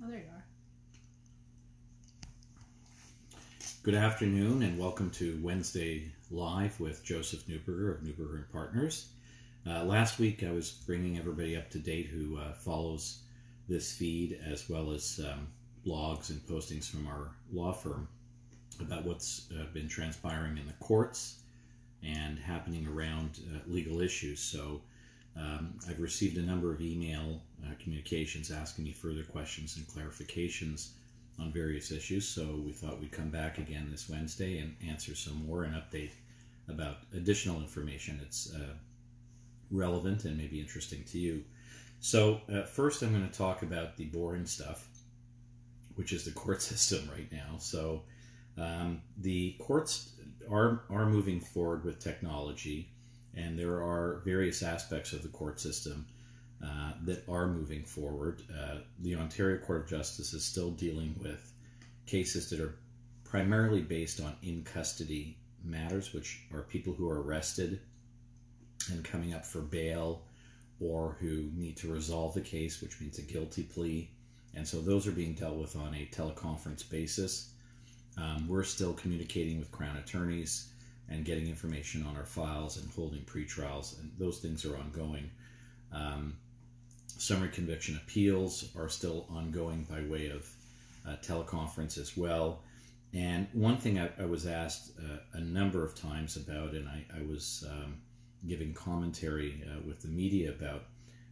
Oh, there you are. Good afternoon and welcome to Wednesday Live with Joseph Neuberger of Neuberger and Partners. Last week I was bringing everybody up to date who follows this feed as well as blogs and postings from our law firm about what's been transpiring in the courts and happening around legal issues. So I've received a number of email communications asking me further questions and clarifications on various issues, so we thought we'd come back again this Wednesday and answer some more and update about additional information that's relevant and maybe interesting to you. So first I'm going to talk about the boring stuff, which is the court system right now. So the courts are moving forward with technology, and there are various aspects of the court system that are moving forward. The Ontario Court of Justice is still dealing with cases that are primarily based on in-custody matters, which are people who are arrested and coming up for bail or who need to resolve the case, which means a guilty plea. And so those are being dealt with on a teleconference basis. We're still communicating with Crown attorneys and getting information on our files and holding pre-trials, and those things are ongoing. Summary conviction appeals are still ongoing by way of teleconference as well. And one thing I was asked a number of times about, and I was giving commentary with the media about,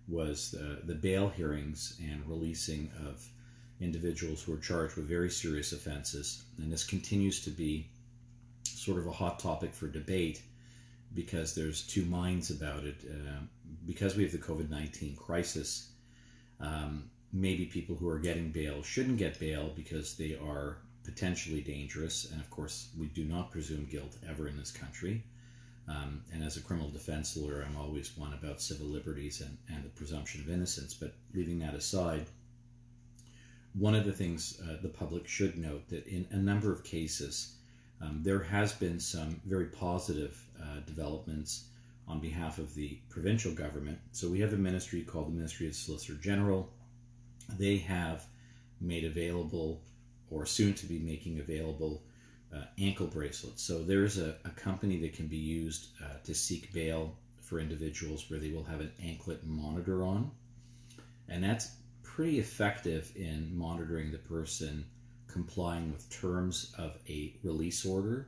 was the bail hearings and releasing of individuals who are charged with very serious offenses. And this continues to be sort of a hot topic for debate because there's two minds about it. Because we have the COVID-19 crisis, maybe people who are getting bail shouldn't get bail because they are potentially dangerous. And of course, we do not presume guilt ever in this country. And as a criminal defense lawyer, I'm always one about civil liberties and the presumption of innocence. But leaving that aside, one of the things the public should note that in a number of cases, there has been some very positive developments on behalf of the provincial government. So we have a ministry called the Ministry of Solicitor General. They have made available, or soon to be making available, ankle bracelets. So there's a company that can be used to seek bail for individuals where they will have an anklet monitor on. And that's pretty effective in monitoring the person complying with terms of a release order.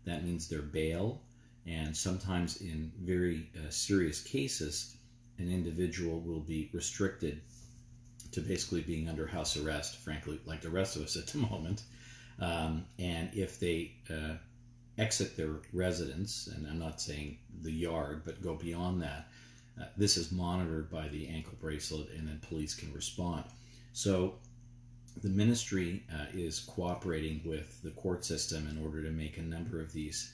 That means their bail. And sometimes in very serious cases, an individual will be restricted to basically being under house arrest, frankly, like the rest of us at the moment. And if they exit their residence, and I'm not saying the yard, but go beyond that, this is monitored by the ankle bracelet, and then police can respond. So the ministry is cooperating with the court system in order to make a number of these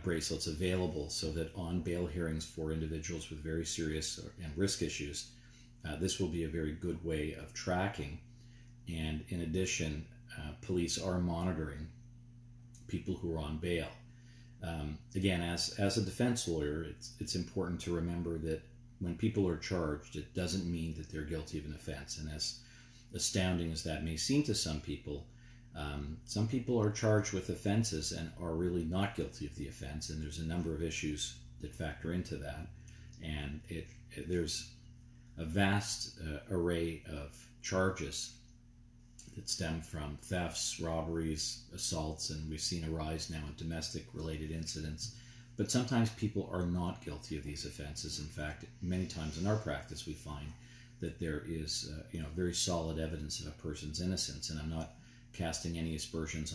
bracelets available so that on bail hearings for individuals with very serious and risk issues, this will be a very good way of tracking. And in addition, police are monitoring people who are on bail. Again, as a defense lawyer, it's important to remember that when people are charged, it doesn't mean that they're guilty of an offense. And as astounding as that may seem to some people are charged with offenses and are really not guilty of the offense, and there's a number of issues that factor into that. And there's a vast array of charges that stem from thefts, robberies, assaults, and we've seen a rise now in domestic-related incidents. But sometimes people are not guilty of these offenses. In fact, many times in our practice, we find that there is very solid evidence of a person's innocence. And I'm not casting any aspersions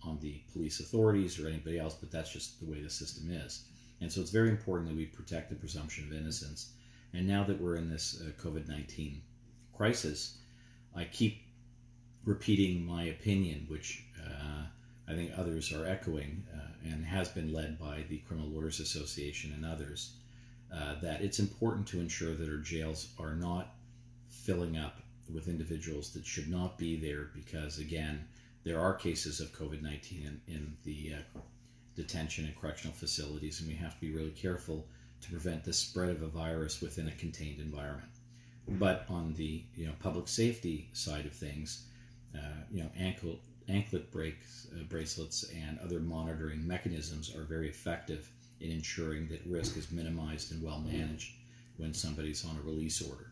on the police authorities or anybody else, but that's just the way the system is. And so it's very important that we protect the presumption of innocence. And now that we're in this COVID-19 crisis, I keep repeating my opinion, which I think others are echoing, and has been led by the Criminal Lawyers Association and others, that it's important to ensure that our jails are not filling up with individuals that should not be there, because again, there are cases of COVID-19 in the detention and correctional facilities, and we have to be really careful to prevent the spread of a virus within a contained environment. But on the public safety side of things, anklet bracelets and other monitoring mechanisms are very effective in ensuring that risk is minimized and well managed when somebody's on a release order.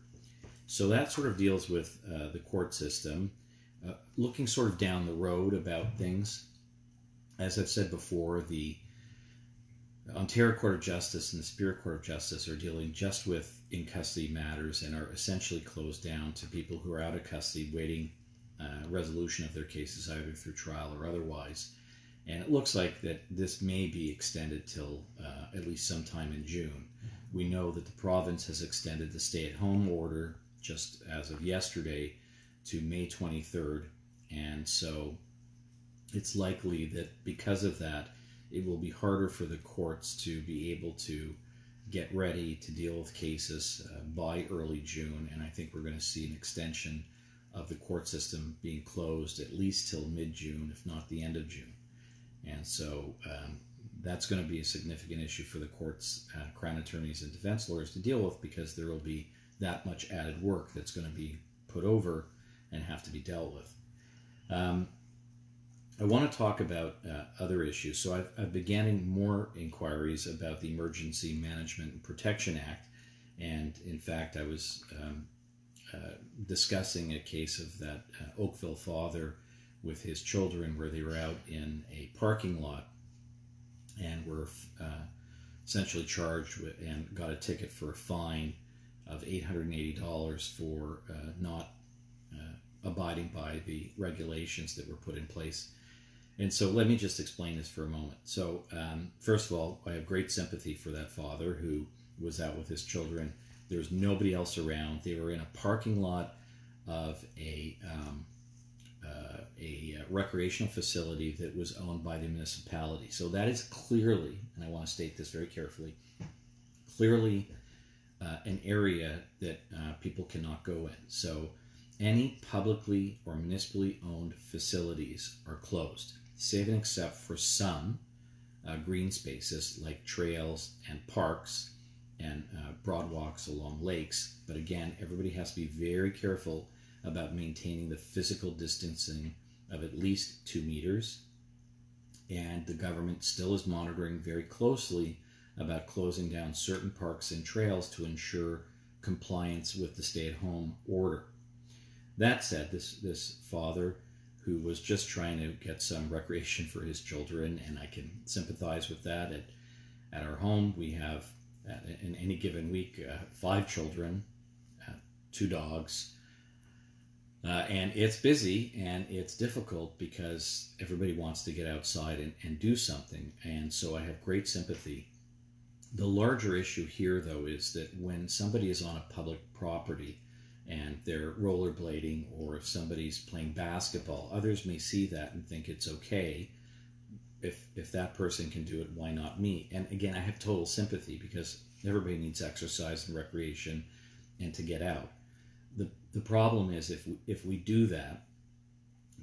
So that sort of deals with the court system. Looking sort of down the road about things, as I've said before, the Ontario Court of Justice and the Superior Court of Justice are dealing just with in-custody matters and are essentially closed down to people who are out of custody waiting resolution of their cases either through trial or otherwise. And it looks like that this may be extended till at least sometime in June. We know that the province has extended the stay-at-home order just as of yesterday to May 23rd. And so it's likely that because of that, it will be harder for the courts to be able to get ready to deal with cases by early June. And I think we're going to see an extension of the court system being closed at least till mid-June, if not the end of June. And so that's going to be a significant issue for the courts, Crown attorneys and defense lawyers to deal with, because there will be that much added work that's going to be put over and have to be dealt with. I want to talk about other issues. So I've been getting more inquiries about the Emergency Management and Protection Act. And in fact, I was discussing a case of that Oakville father with his children where they were out in a parking lot and were essentially charged with, and got a ticket for a fine of $880 for not abiding by the regulations that were put in place. And so let me just explain this for a moment. So first of all, I have great sympathy for that father who was out with his children. There's nobody else around. They were in a parking lot of a recreational facility that was owned by the municipality. So that is clearly, and I want to state this very carefully, clearly an area that people cannot go in. So any publicly or municipally owned facilities are closed, save and except for some green spaces like trails and parks and broad walks along lakes. But again, everybody has to be very careful about maintaining the physical distancing of at least 2 meters. And the government still is monitoring very closely about closing down certain parks and trails to ensure compliance with the stay-at-home order. That said, this father who was just trying to get some recreation for his children, and I can sympathize with that. At our home, we have, in any given week, 5 children, 2 dogs, and it's busy and it's difficult because everybody wants to get outside and do something, and so I have great sympathy. The larger issue here, though, is that when somebody is on a public property and they're rollerblading, or if somebody's playing basketball, others may see that and think it's okay. If that person can do it, why not me? And again, I have total sympathy because everybody needs exercise and recreation and to get out. The problem is if we do that,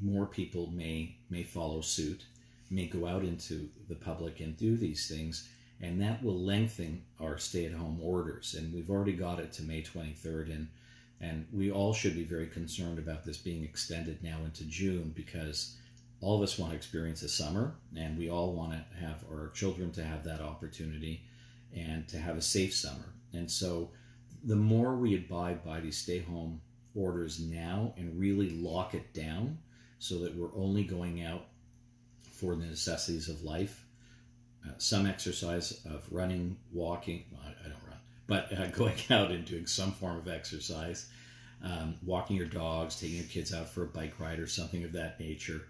more people may follow suit, may go out into the public and do these things, and that will lengthen our stay-at-home orders. And we've already got it to May 23rd, and we all should be very concerned about this being extended now into June, because all of us want to experience a summer, and we all want to have our children to have that opportunity and to have a safe summer. And so the more we abide by these stay-home orders now and really lock it down so that we're only going out for the necessities of life, some exercise of running, walking, well, I don't run, but going out and doing some form of exercise, walking your dogs, taking your kids out for a bike ride or something of that nature,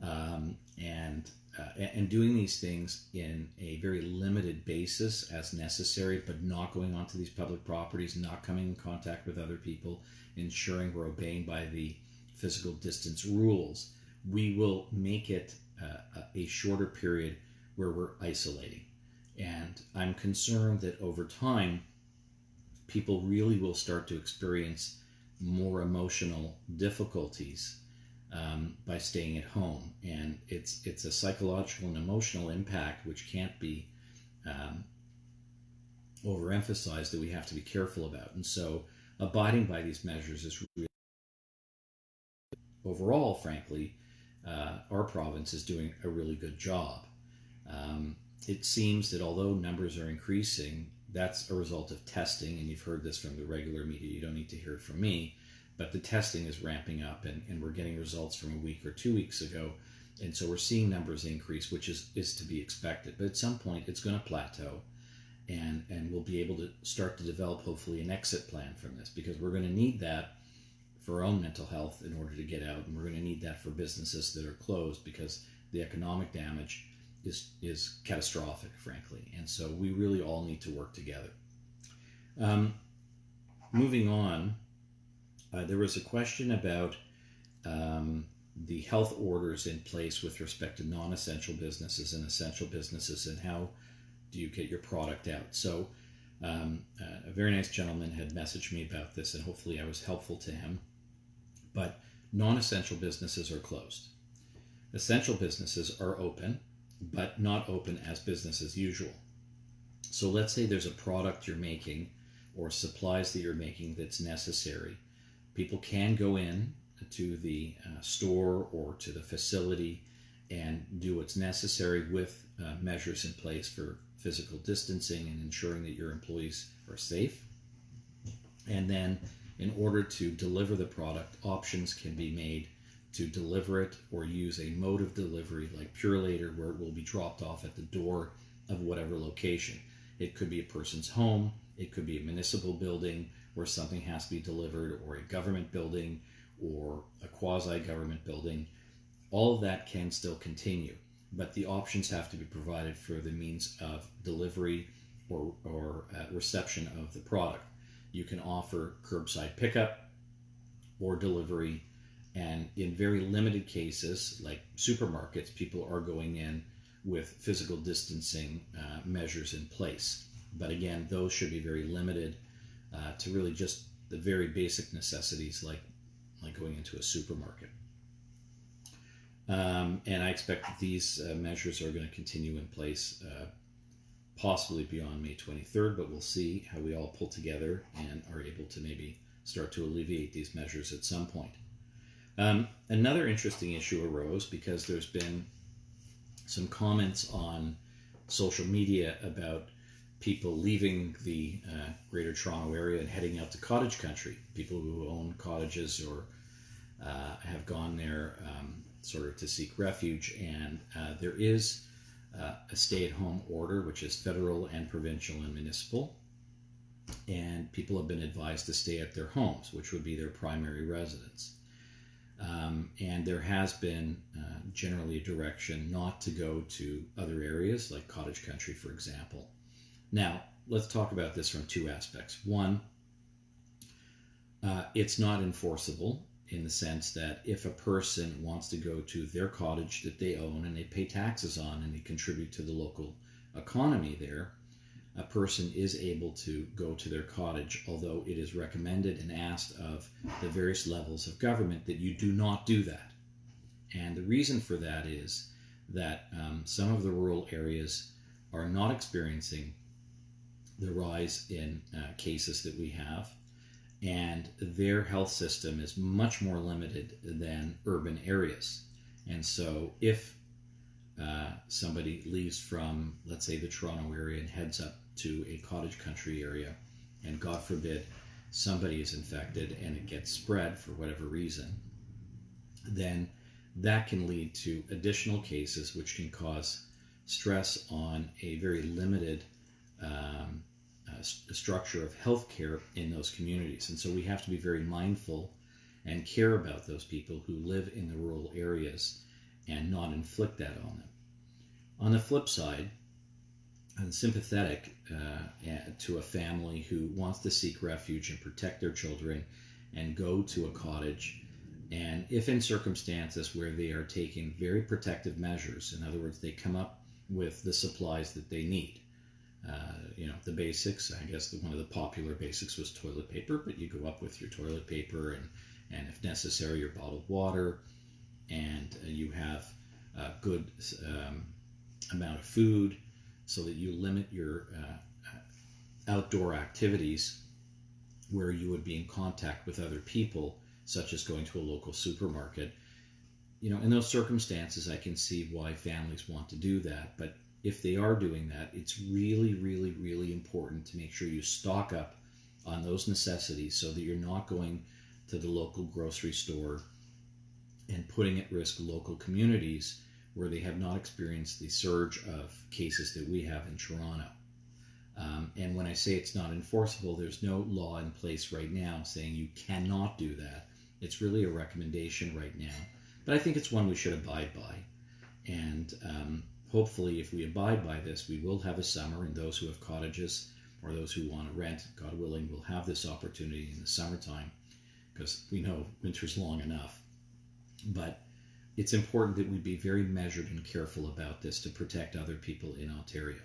and doing these things in a very limited basis as necessary, but not going onto these public properties, not coming in contact with other people, ensuring we're obeying by the physical distance rules. We will make it a shorter period where we're isolating. And I'm concerned that over time, people really will start to experience more emotional difficulties by staying at home. And it's a psychological and emotional impact which can't be overemphasized, that we have to be careful about. And so abiding by these measures is really, overall, frankly, our province is doing a really good job. It seems that although numbers are increasing, that's a result of testing, and you've heard this from the regular media, you don't need to hear it from me, but the testing is ramping up, and we're getting results from a week or 2 weeks ago, and so we're seeing numbers increase, which is to be expected. But at some point, it's going to plateau, and we'll be able to start to develop, hopefully, an exit plan from this, because we're going to need that for our own mental health in order to get out, and we're going to need that for businesses that are closed, because the economic damage is catastrophic, frankly, and so we really all need to work together. Moving on, there was a question about the health orders in place with respect to non-essential businesses and essential businesses, and how do you get your product out. So a very nice gentleman had messaged me about this, and hopefully I was helpful to him. But non-essential businesses are closed. Essential businesses are open, but not open as business as usual. So let's say there's a product you're making or supplies that you're making that's necessary. People can go in to the store or to the facility and do what's necessary with measures in place for physical distancing and ensuring that your employees are safe. And then in order to deliver the product, options can be made to deliver it or use a mode of delivery like Purelator, where it will be dropped off at the door of whatever location. It could be a person's home, it could be a municipal building where something has to be delivered, or a government building or a quasi-government building. All of that can still continue, but the options have to be provided for the means of delivery or reception of the product. You can offer curbside pickup or delivery, and in very limited cases, like supermarkets, people are going in with physical distancing measures in place. But again, those should be very limited to really just the very basic necessities, like going into a supermarket. And I expect that these measures are going to continue in place possibly beyond May 23rd, but we'll see how we all pull together and are able to maybe start to alleviate these measures at some point. Another interesting issue arose because there's been some comments on social media about people leaving the Greater Toronto area and heading out to cottage country, people who own cottages or have gone there sort of to seek refuge, and there is a stay-at-home order, which is federal and provincial and municipal, and people have been advised to stay at their homes, which would be their primary residence. And there has been generally a direction not to go to other areas like cottage country, for example. Now, let's talk about this from two aspects. One, it's not enforceable in the sense that if a person wants to go to their cottage that they own and they pay taxes on and they contribute to the local economy there, a person is able to go to their cottage, although it is recommended and asked of the various levels of government that you do not do that. And the reason for that is that some of the rural areas are not experiencing the rise in cases that we have, and their health system is much more limited than urban areas. And so if somebody leaves from, let's say, the Toronto area and heads up to a cottage country area, and God forbid somebody is infected and it gets spread for whatever reason, then that can lead to additional cases, which can cause stress on a very limited structure of healthcare in those communities. And so we have to be very mindful and care about those people who live in the rural areas and not inflict that on them. On the flip side, I'm sympathetic to a family who wants to seek refuge and protect their children and go to a cottage, and if in circumstances where they are taking very protective measures, in other words, they come up with the supplies that they need, the basics. I guess one of the popular basics was toilet paper, but you go up with your toilet paper and if necessary, your bottled water, and you have a good amount of food so that you limit your outdoor activities where you would be in contact with other people, such as going to a local supermarket. In those circumstances, I can see why families want to do that. But if they are doing that, it's really, really, really important to make sure you stock up on those necessities so that you're not going to the local grocery store and putting at risk local communities where they have not experienced the surge of cases that we have in Toronto. And when I say it's not enforceable, there's no law in place right now saying you cannot do that. It's really a recommendation right now. But I think it's one we should abide by. And hopefully, if we abide by this, we will have a summer, and those who have cottages or those who want to rent, God willing, will have this opportunity in the summertime, because we know winter's long enough. But it's important that we be very measured and careful about this to protect other people in Ontario.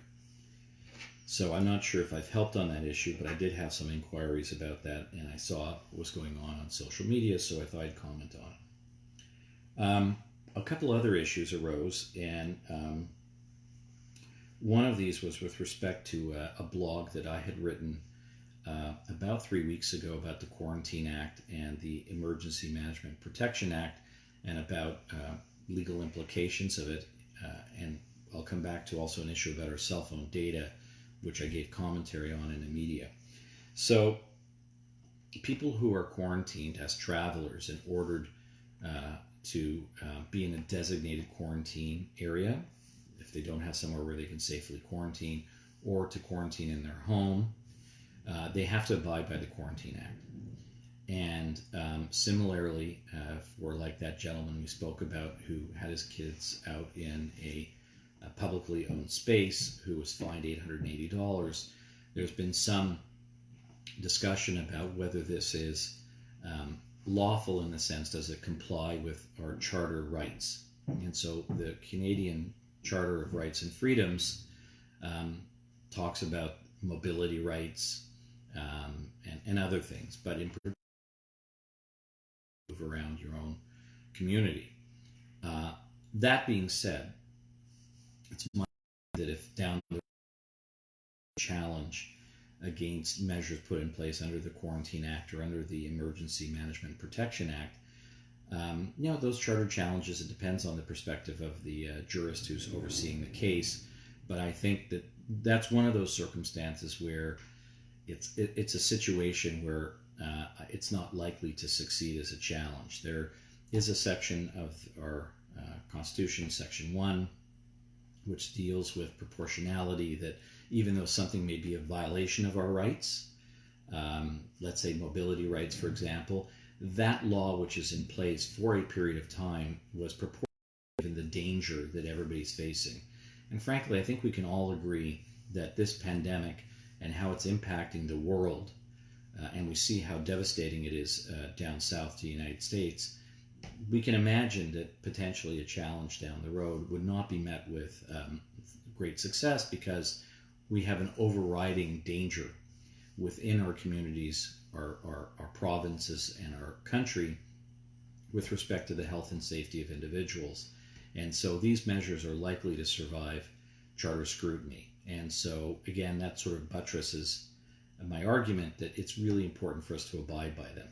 So I'm not sure if I've helped on that issue, but I did have some inquiries about that, and I saw what was going on social media, so I thought I'd comment on it. A couple other issues arose, and one of these was with respect to a blog that I had written about 3 weeks ago about the Quarantine Act and the Emergency Management Protection Act, and about legal implications of it. And I'll come back to also an issue about our cell phone data, which I gave commentary on in the media. So people who are quarantined as travelers and ordered to be in a designated quarantine area, if they don't have somewhere where they can safely quarantine, or to quarantine in their home, they have to abide by the Quarantine Act. And similarly, for like that gentleman we spoke about who had his kids out in a publicly owned space who was fined $880, there's been some discussion about whether this is lawful in the sense, does it comply with our charter rights? And so the Canadian Charter of Rights and Freedoms talks about mobility rights and other things, but in particular, move around your own community. That being said, it's my that if down the challenge against measures put in place under the Quarantine Act or under the Emergency Management Protection Act, those charter challenges, it depends on the perspective of the jurist who's overseeing the case. But I think that that's one of those circumstances where it's a situation where it's not likely to succeed as a challenge. There is a section of our Constitution, Section 1, which deals with proportionality, that even though something may be a violation of our rights, let's say mobility rights, for example, that law which is in place for a period of time was proportional given the danger that everybody's facing. And frankly, I think we can all agree that this pandemic and how it's impacting the world, and we see how devastating it is down south to the United States, we can imagine that potentially a challenge down the road would not be met with great success, because we have an overriding danger within our communities, our provinces, and our country with respect to the health and safety of individuals. And so these measures are likely to survive charter scrutiny. And so, again, that sort of buttresses my argument that it's really important for us to abide by them.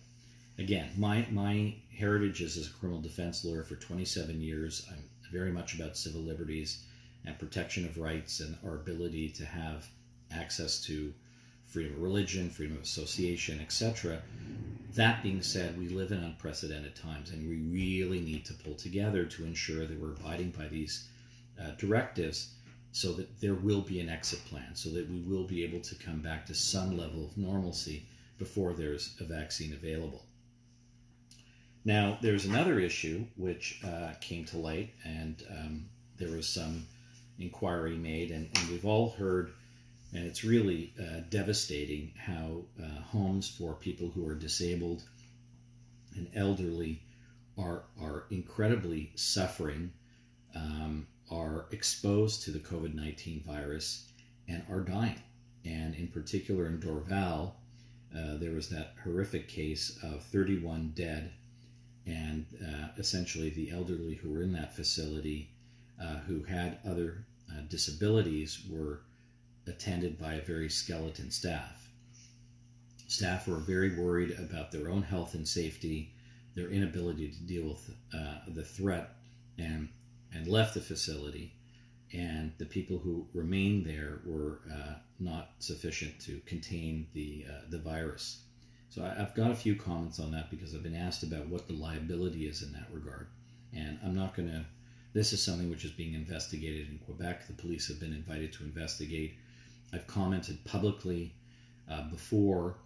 Again, my heritage is as a criminal defense lawyer for 27 years. I'm very much about civil liberties and protection of rights and our ability to have access to freedom of religion, freedom of association, etc. That being said, we live in unprecedented times, and we really need to pull together to ensure that we're abiding by these directives, so that there will be an exit plan, so that we will be able to come back to some level of normalcy before there's a vaccine available. Now, there's another issue which came to light, and there was some inquiry made, and we've all heard, and it's really devastating how homes for people who are disabled and elderly are incredibly suffering, are exposed to the COVID-19 virus, and are dying. And in particular in Dorval, there was that horrific case of 31 dead, and essentially the elderly who were in that facility who had other disabilities were attended by a very skeleton staff. Staff were very worried about their own health and safety, their inability to deal with the threat, and left the facility. And the people who remained there were not sufficient to contain the virus. So I've got a few comments on that because I've been asked about what the liability is in that regard. And I'm not going to, this is something which is being investigated in Quebec. The police have been invited to investigate. I've commented publicly before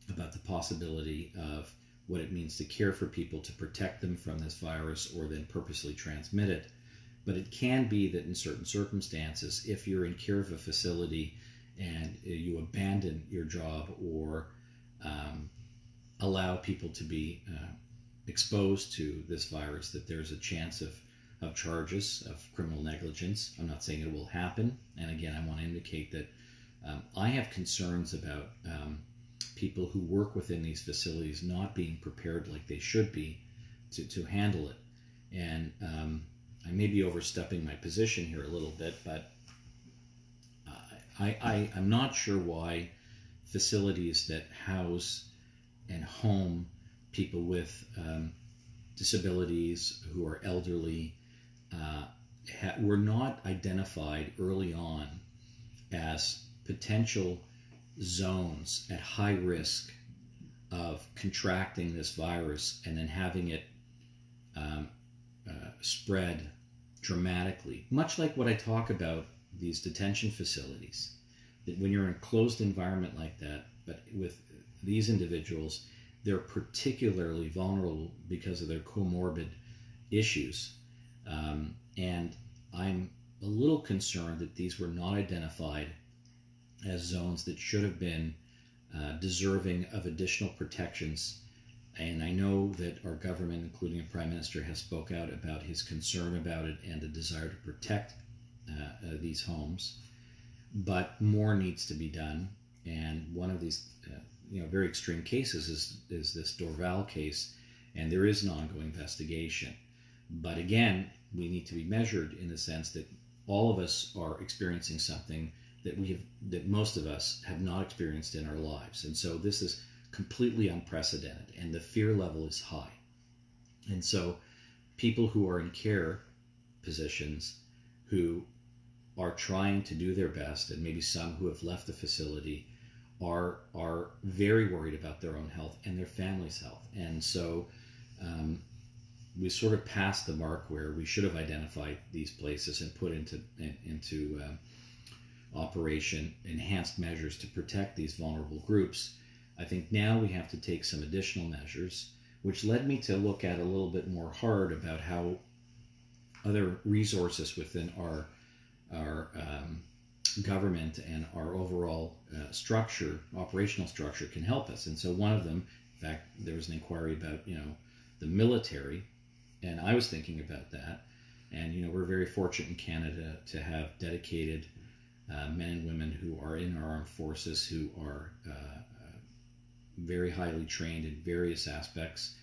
about the possibility of what it means to care for people to protect them from this virus or then purposely transmit it. But it can be that in certain circumstances, if you're in care of a facility and you abandon your job or allow people to be exposed to this virus, that there's a chance of charges of criminal negligence. I'm not saying it will happen. And again, I want to indicate that I have concerns about people who work within these facilities not being prepared like they should be to handle it. And I may be overstepping my position here a little bit, but I'm not sure why facilities that house and home people with disabilities who are elderly were not identified early on as potential zones at high risk of contracting this virus and then having it spread dramatically, much like what I talk about these detention facilities, that when you're in a closed environment like that, but with these individuals, they're particularly vulnerable because of their comorbid issues. And I'm a little concerned that these were not identified as zones that should have been deserving of additional protections. And I know that our government, including the Prime Minister, has spoke out about his concern about it and a desire to protect these homes. But more needs to be done. And one of these very extreme cases is this Dorval case, and there is an ongoing investigation. But again, we need to be measured in the sense that all of us are experiencing something that most of us have not experienced in our lives. And so this is completely unprecedented, and the fear level is high. And so people who are in care positions who are trying to do their best, and maybe some who have left the facility, are very worried about their own health and their family's health. And so we sort of passed the mark where we should have identified these places and put into operation enhanced measures to protect these vulnerable groups. I think now we have to take some additional measures, which led me to look at a little bit more hard about how other resources within our government and our overall operational structure can help us. And so one of them, in fact, there was an inquiry about, the military, and I was thinking about that. And, we're very fortunate in Canada to have dedicated men and women who are in our armed forces who are very highly trained in various aspects,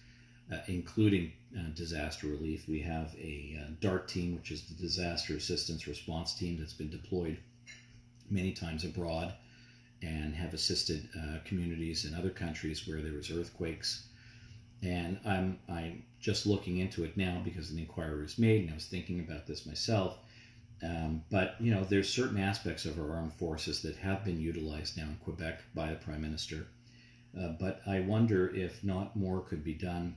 including disaster relief. We have a DART team, which is the Disaster Assistance Response Team, that's been deployed many times abroad and have assisted communities in other countries where there was earthquakes. And I'm just looking into it now because an inquiry was made, and I was thinking about this myself. But there's certain aspects of our armed forces that have been utilized now in Quebec by the Prime Minister. But I wonder if not more could be done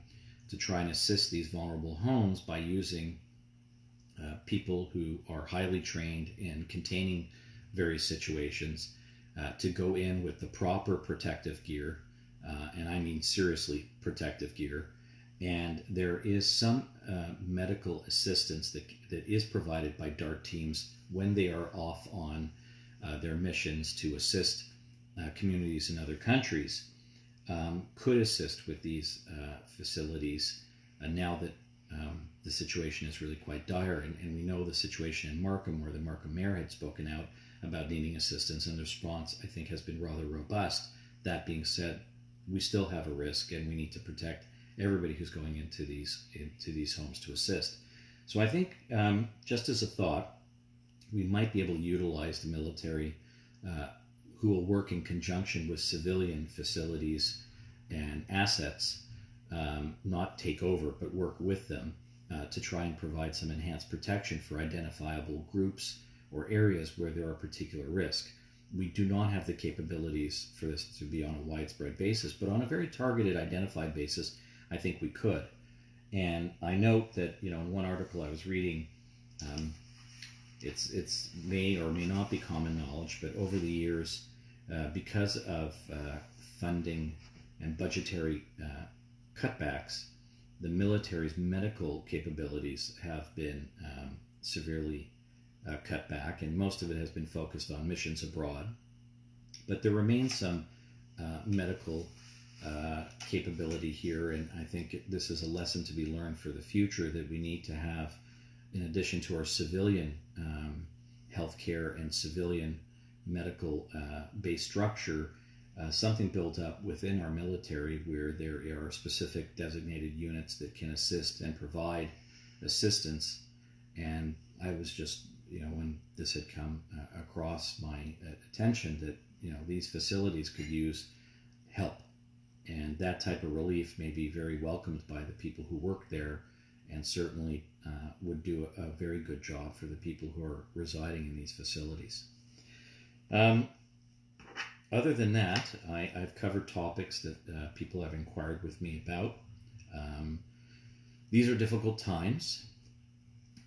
to try and assist these vulnerable homes by using people who are highly trained in containing various situations to go in with the proper protective gear, and I mean seriously protective gear. And there is some medical assistance that is provided by DART teams when they are off on their missions to assist communities in other countries. Could assist with these facilities now that the situation is really quite dire. And we know the situation in Markham, where the Markham mayor had spoken out about needing assistance, and the response, I think, has been rather robust. That being said, we still have a risk, and we need to protect everybody who's going into these homes to assist. So I think, just as a thought, we might be able to utilize the military who will work in conjunction with civilian facilities and assets, not take over, but work with them to try and provide some enhanced protection for identifiable groups or areas where there are particular risk. We do not have the capabilities for this to be on a widespread basis, but on a very targeted, identified basis, I think we could. And I note that, in one article I was reading, it's may or may not be common knowledge, but over the years, because of funding and budgetary cutbacks, the military's medical capabilities have been severely cut back, and most of it has been focused on missions abroad. But there remains some medical capability here, and I think this is a lesson to be learned for the future, that we need to have, in addition to our civilian healthcare and civilian medical based structure, something built up within our military where there are specific designated units that can assist and provide assistance. And I was just, when this had come across my attention, that these facilities could use help, and that type of relief may be very welcomed by the people who work there, and certainly would do a very good job for the people who are residing in these facilities. Other than that, I've covered topics that people have inquired with me about. These are difficult times,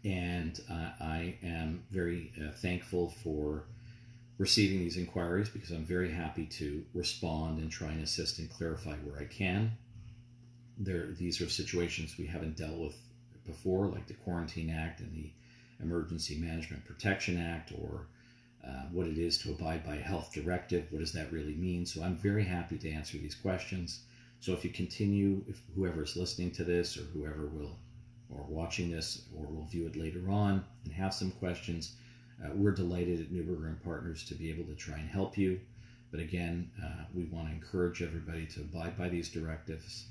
and I am very thankful for receiving these inquiries, because I'm very happy to respond and try and assist and clarify where I can. These are situations we haven't dealt with before, like the Quarantine Act and the Emergency Management Protection Act, or what it is to abide by a health directive. What does that really mean? So I'm very happy to answer these questions. So if you continue, if whoever is listening to this, or whoever will, or watching this, or will view it later on and have some questions, we're delighted at Neuberger and Partners to be able to try and help you. But again, we want to encourage everybody to abide by these directives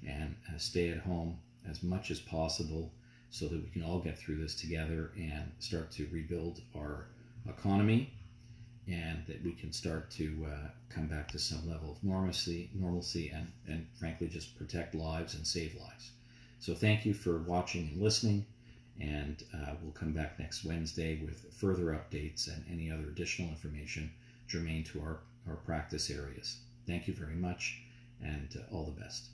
and stay at home as much as possible, so that we can all get through this together and start to rebuild our economy, and that we can start to come back to some level of normalcy, and frankly just protect lives and save lives. So thank you for watching and listening, and we'll come back next Wednesday with further updates and any other additional information germane to our practice areas. Thank you very much, and all the best.